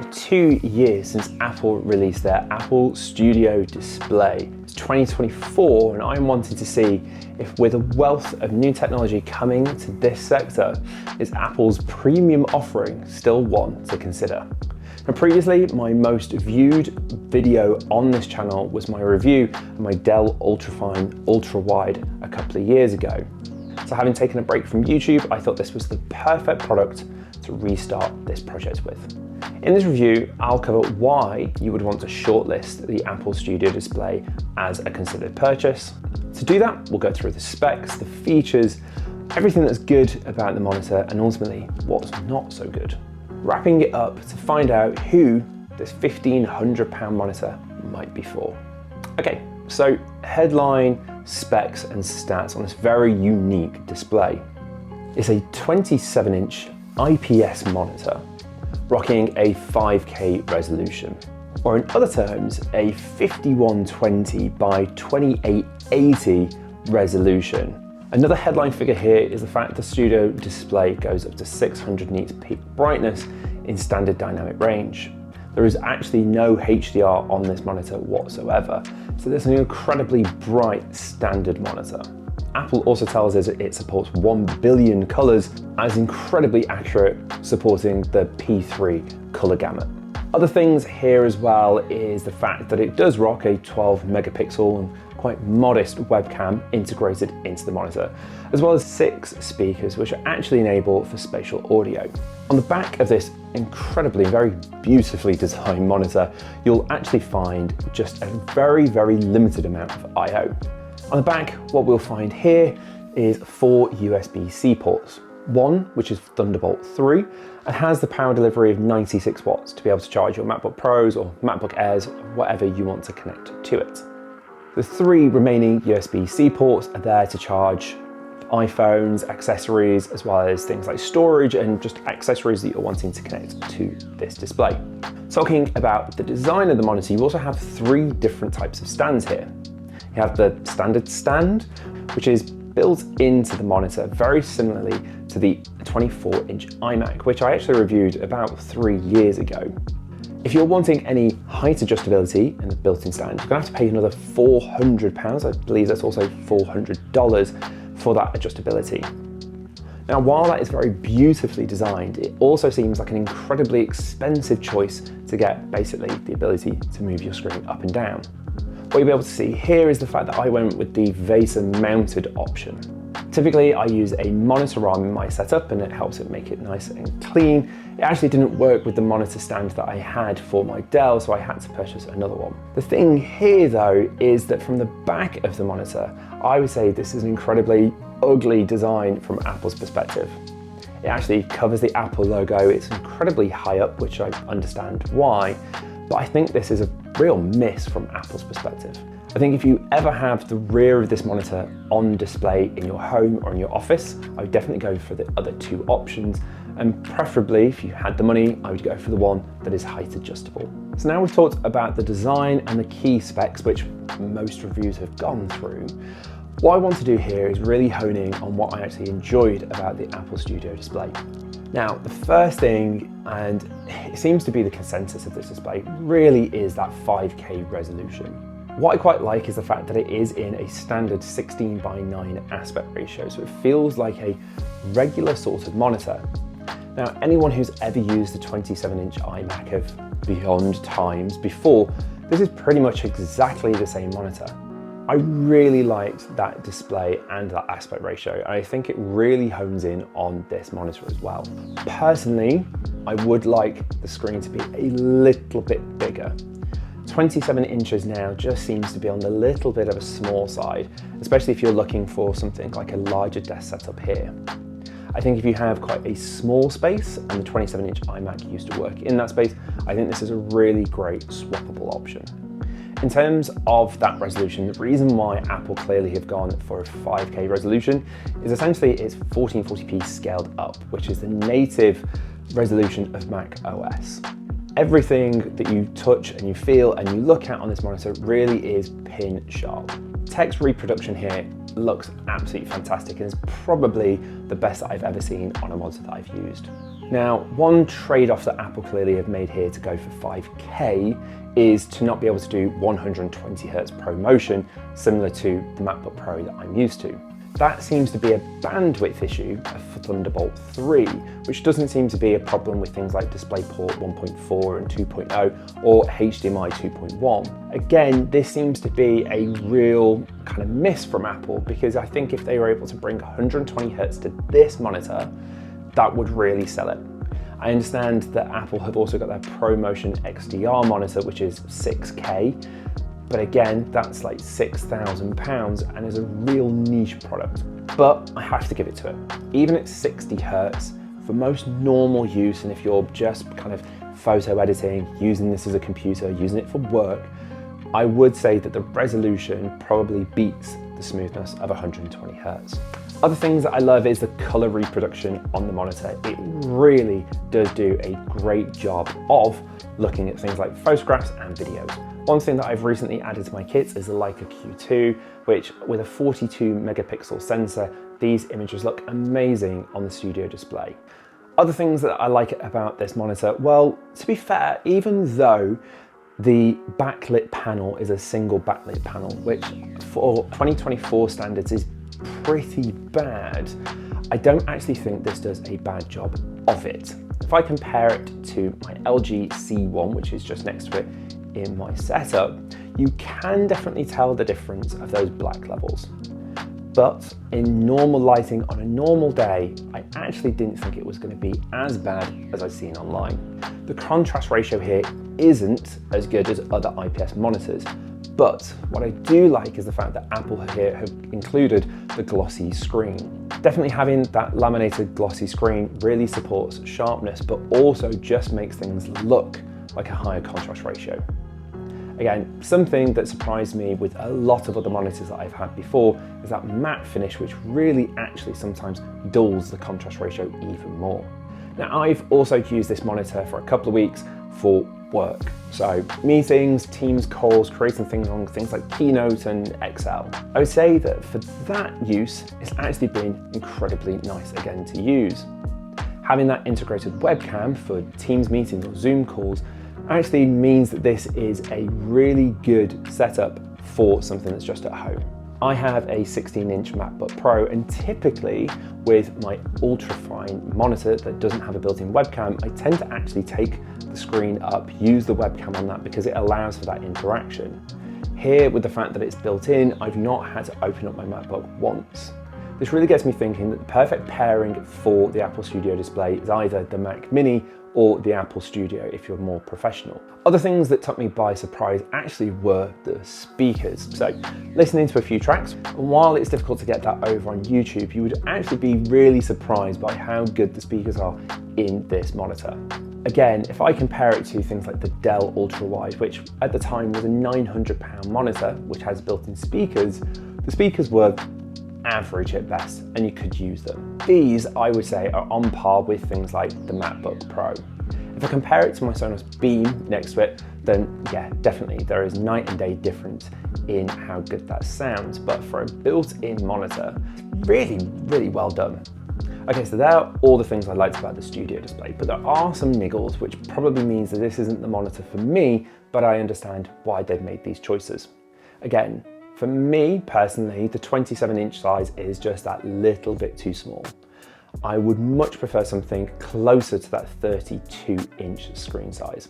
been 2 years since Apple released their Apple Studio Display. It's 2024 and I'm wanting to see if, with a wealth of new technology coming to this sector, is Apple's premium offering still one to consider. Now, previously, my most viewed video on this channel was my review of my Dell Ultrafine Ultra-Wide a couple of years ago. So having taken a break from YouTube, I thought this was the perfect product to restart this project with. In this review, I'll cover why you would want to shortlist the Apple Studio Display as a considered purchase. To do that, we'll go through the specs, the features, everything that's good about the monitor, and ultimately what's not so good. Wrapping it up to find out who this £1,500 monitor might be for. Okay, so headline, specs and stats on this very unique display. It's a 27-inch IPS monitor rocking a 5K resolution, or in other terms, a 5120 by 2880 resolution. Another headline figure here is the fact the Studio Display goes up to 600 nits peak brightness in standard dynamic range. There is actually no HDR on this monitor whatsoever, so this is an incredibly bright standard monitor. Apple also tells us it supports 1 billion colors and is incredibly accurate, supporting the P3 color gamut. Other things here as well is the fact that it does rock a 12 megapixel and quite modest webcam integrated into the monitor, as well as 6 speakers which are actually enabled for spatial audio. On the back of this incredibly, very beautifully designed monitor, you'll actually find just a very limited amount of I/O. On the back, what we'll find here is 4 USB-C ports. One, which is Thunderbolt 3, and has the power delivery of 96 watts to be able to charge your MacBook Pros or MacBook Airs, or whatever you want to connect to it. The 3 remaining USB-C ports are there to charge iPhones, accessories, as well as things like storage and just accessories that you're wanting to connect to this display. Talking about the design of the monitor, you also have 3 different types of stands here. You have the standard stand, which is built into the monitor very similarly to the 24-inch iMac, which I actually reviewed about 3 years ago. If you're wanting any height adjustability in the built-in stand, you're going to have to pay another £400. I believe that's also $400 for that adjustability. Now, while that is very beautifully designed, it also seems like an incredibly expensive choice to get basically the ability to move your screen up and down. What you'll be able to see here is the fact that I went with the VESA mounted option. Typically, I use a monitor arm in my setup and it helps it make it nice and clean. It actually didn't work with the monitor stand that I had for my Dell, so I had to purchase another one. The thing here though is that from the back of the monitor, I would say this is an incredibly ugly design from Apple's perspective. It actually covers the Apple logo. It's incredibly high up, which I understand why, but I think this is a real miss from Apple's perspective. I think if you ever have the rear of this monitor on display in your home or in your office, I would definitely go for the other 2 options, and preferably, if you had the money, I would go for the one that is height adjustable. So now we've talked about the design and the key specs, which most reviews have gone through. What I want to do here is really hone in on what I actually enjoyed about the Apple Studio Display. Now, the first thing, and it seems to be the consensus of this display, really is that 5K resolution. What I quite like is the fact that it is in a standard 16:9 aspect ratio, so it feels like a regular sort of monitor. Now, anyone who's ever used the 27-inch iMac of beyond times before, this is pretty much exactly the same monitor. I really liked that display and that aspect ratio, and I think it really hones in on this monitor as well. Personally, I would like the screen to be a little bit bigger. 27 inches now just seems to be on the little bit of a small side, especially if you're looking for something like a larger desk setup here. I think if you have quite a small space and the 27-inch iMac used to work in that space, I think this is a really great swappable option. In terms of that resolution, the reason why Apple clearly have gone for a 5K resolution is essentially it's 1440p scaled up, which is the native resolution of Mac OS. Everything that you touch and you feel and you look at on this monitor really is pin sharp. Text reproduction here looks absolutely fantastic and is probably the best that I've ever seen on a monitor that I've used. Now, one trade-off that Apple clearly have made here to go for 5K is to not be able to do 120 Hz ProMotion, similar to the MacBook Pro that I'm used to. That seems to be a bandwidth issue for Thunderbolt 3, which doesn't seem to be a problem with things like DisplayPort 1.4 and 2.0 or HDMI 2.1. Again, this seems to be a real kind of miss from Apple, because I think if they were able to bring 120 Hz to this monitor, that would really sell it. I understand that Apple have also got their ProMotion XDR monitor, which is 6K, but again, that's like £6,000 and is a real niche product. But I have to give it to it. Even at 60 Hz, for most normal use, and if you're just kind of photo editing, using this as a computer, using it for work, I would say that the resolution probably beats the smoothness of 120 Hz. Other things that I love is the color reproduction on the monitor. It really does do a great job of looking at things like photographs and videos. One thing that I've recently added to my kits is the Leica Q2, which with a 42 megapixel sensor, these images look amazing on the studio display. Other things that I like about this monitor, well, to be fair, even though the backlit panel is a single backlit panel, which for 2024 standards is pretty bad, I don't actually think this does a bad job of it. If I compare it to my LG C1, which is just next to it in my setup, you can definitely tell the difference of those black levels. But in normal lighting on a normal day, I actually didn't think it was going to be as bad as I've seen online. The contrast ratio here isn't as good as other IPS monitors, but what I do like is the fact that Apple here have included the glossy screen. Definitely having that laminated glossy screen really supports sharpness, but also just makes things look like a higher contrast ratio. Again, something that surprised me with a lot of other monitors that I've had before is that matte finish, which really actually sometimes dulls the contrast ratio even more. Now, I've also used this monitor for a couple of weeks for work. So meetings, Teams calls, creating things on things like Keynote and Excel. I would say that for that use, it's actually been incredibly nice again to use. Having that integrated webcam for Teams meetings or Zoom calls actually means that this is a really good setup for something that's just at home. I have a 16-inch MacBook Pro, and typically with my ultra-fine monitor that doesn't have a built-in webcam, I tend to actually take the screen up, use the webcam on that because it allows for that interaction. Here, with the fact that it's built in, I've not had to open up my MacBook once. This really gets me thinking that the perfect pairing for the Apple Studio display is either the Mac Mini or the Apple Studio if you're more professional. Other things that took me by surprise actually were the speakers. So listening to a few tracks, and while it's difficult to get that over on YouTube, you would actually be really surprised by how good the speakers are in this monitor. Again, if I compare it to things like the Dell Ultrawide, which at the time was a £900 monitor, which has built-in speakers, the speakers were average at best, and you could use them. These, I would say, are on par with things like the MacBook Pro. If I compare it to my Sonos Beam next to it, then yeah, definitely there is night and day difference in how good that sounds, but for a built-in monitor, really, really well done. Okay, so there are all the things I liked about the Studio display, but there are some niggles, which probably means that this isn't the monitor for me, but I understand why they've made these choices. Again, for me personally, the 27-inch size is just that little bit too small. I would much prefer something closer to that 32-inch screen size.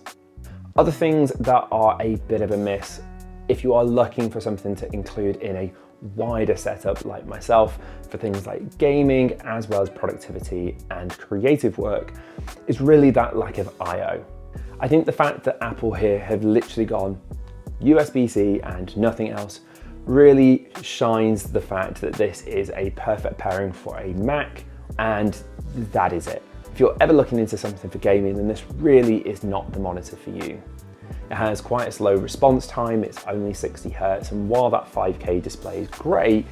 Other things that are a bit of a miss, if you are looking for something to include in a wider setup like myself for things like gaming as well as productivity and creative work, is really that lack of I/O. I think the fact that Apple here have literally gone USB-C and nothing else really shines the fact that this is a perfect pairing for a Mac, and that is it. If you're ever looking into something for gaming, then this really is not the monitor for you. It has quite a slow response time, it's only 60 Hz, and while that 5K display is great,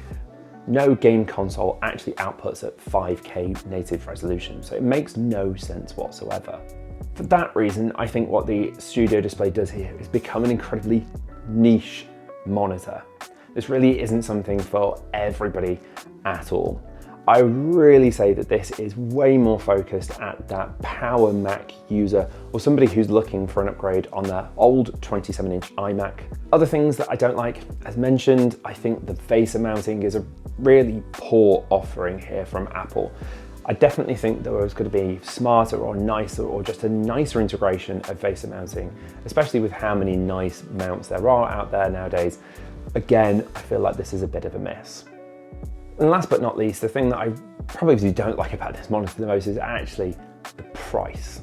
no game console actually outputs at 5K native resolution, so it makes no sense whatsoever. For that reason, I think what the Studio display does here is become an incredibly niche monitor. This really isn't something for everybody at all. I would really say that this is way more focused at that power Mac user or somebody who's looking for an upgrade on their old 27-inch iMac. Other things that I don't like, as mentioned, I think the VESA mounting is a really poor offering here from Apple. I definitely think there was going to be smarter or nicer or just a nicer integration of VESA mounting, especially with how many nice mounts there are out there nowadays. Again, I feel like this is a bit of a mess. And last but not least, the thing that I probably don't like about this monitor the most is actually the price.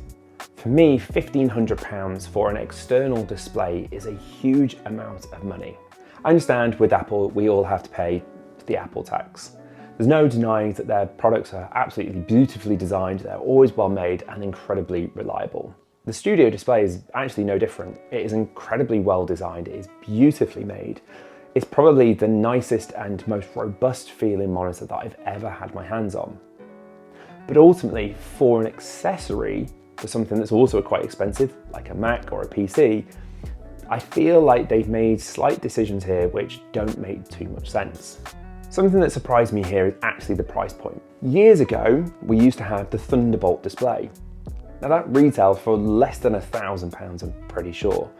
For me, £1,500 for an external display is a huge amount of money. I understand with Apple, we all have to pay the Apple tax. There's no denying that their products are absolutely beautifully designed, they're always well made and incredibly reliable. The Studio display is actually no different. It is incredibly well designed, it is beautifully made. It's probably the nicest and most robust feeling monitor that I've ever had my hands on. But ultimately, for an accessory, for something that's also quite expensive, like a Mac or a PC, I feel like they've made slight decisions here which don't make too much sense. Something that surprised me here is actually the price point. Years ago, we used to have the Thunderbolt display. Now that retailed for less than £1,000, I'm pretty sure,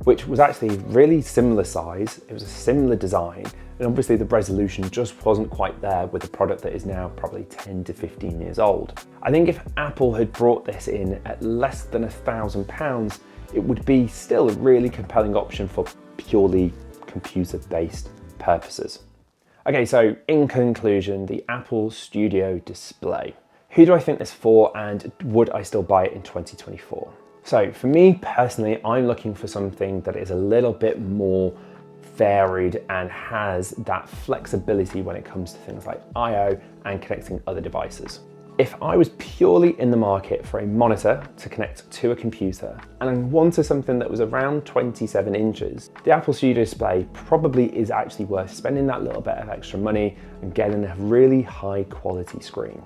which was actually really similar size, it was a similar design, and obviously the resolution just wasn't quite there with a product that is now probably 10 to 15 years old. I think if Apple had brought this in at less than £1,000, it would be still a really compelling option for purely computer-based purposes. Okay, so in conclusion, the Apple Studio Display. Who do I think this for, and would I still buy it in 2024? So for me personally, I'm looking for something that is a little bit more varied and has that flexibility when it comes to things like I/O and connecting other devices. If I was purely in the market for a monitor to connect to a computer and I wanted something that was around 27 inches, the Apple Studio Display probably is actually worth spending that little bit of extra money and getting a really high quality screen.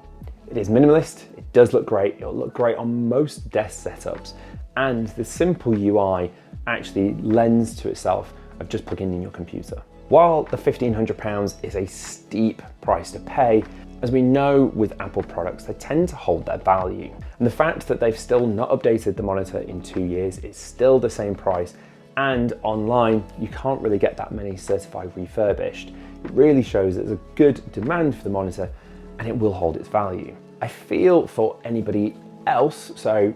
It is minimalist, it does look great, it'll look great on most desk setups, and the simple UI actually lends to itself of just plugging in your computer. While the £1,500 is a steep price to pay, as we know with Apple products, they tend to hold their value. And the fact that they've still not updated the monitor in 2 years, it's still the same price, and online, you can't really get that many certified refurbished. It really shows there's a good demand for the monitor and it will hold its value. I feel for anybody else, so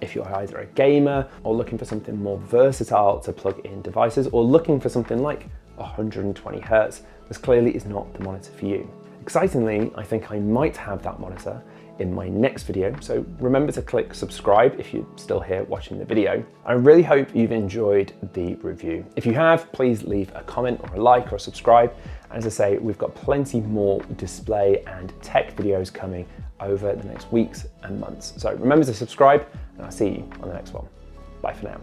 if you're either a gamer or looking for something more versatile to plug in devices or looking for something like 120 Hz, this clearly is not the monitor for you. Excitingly, I think I might have that monitor in my next video, so remember to click subscribe if you're still here watching the video. I really hope you've enjoyed the review. If you have, please leave a comment or a like or a subscribe. As I say, we've got plenty more display and tech videos coming over the next weeks and months. So remember to subscribe, and I'll see you on the next one. Bye for now.